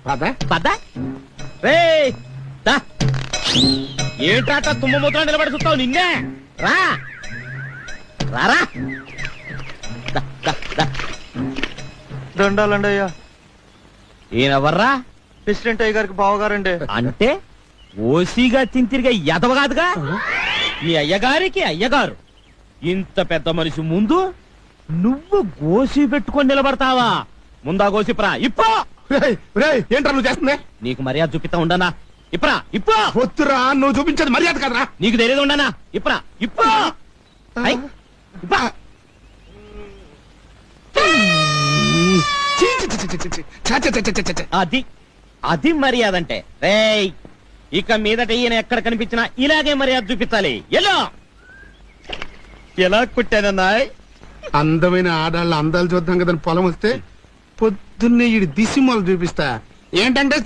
పద రేయ్ దా. ఏంటాట తుమ్మ మూత్రం నిలబడి చూస్తావు నిన్నే రా రారా దా, దా, దా. దండాలండి అయ్యా. ఈయనెవర్రా? ప్రెసిడెంట్ అయ్య గారికి బావగారండి. అంటే ఓసీగా తింతిరిగా ఎదవ కాదుగా మీ అయ్యగారికి అయ్యగారు. ఇంత పెద్ద మనిషి ముందు నువ్వు గోసి పెట్టుకొని నిలబడతావా? ముందా గోసిప్రా ఇప్పో. ఏంట్రా నువ్వు చేస్తుంది? నీకు మర్యాద చూపిస్తా ఉండనా? ఇప్రా ఇప్పో. వద్దురా, నువ్వు చూపించేది మర్యాద కదరా. నీకు తెలియదు ఉండనా? ఇప్రా ఇప్పో. ఐ, ఇప్పా. అది అది మర్యాద అంటే. రేయ్ ఇక మీదట ఈయన ఎక్కడ కనిపించినా ఇలాగే మర్యాద చూపించాలి. ఎలా ఎలా కుట్టానన్నా? అందమైన ఆడాళ్ళ అందాలు చూద్దాం కదా పొలం వస్తే పొద్దున్నే ఈ దిశమూల చూపిస్తా. ఏంటంటే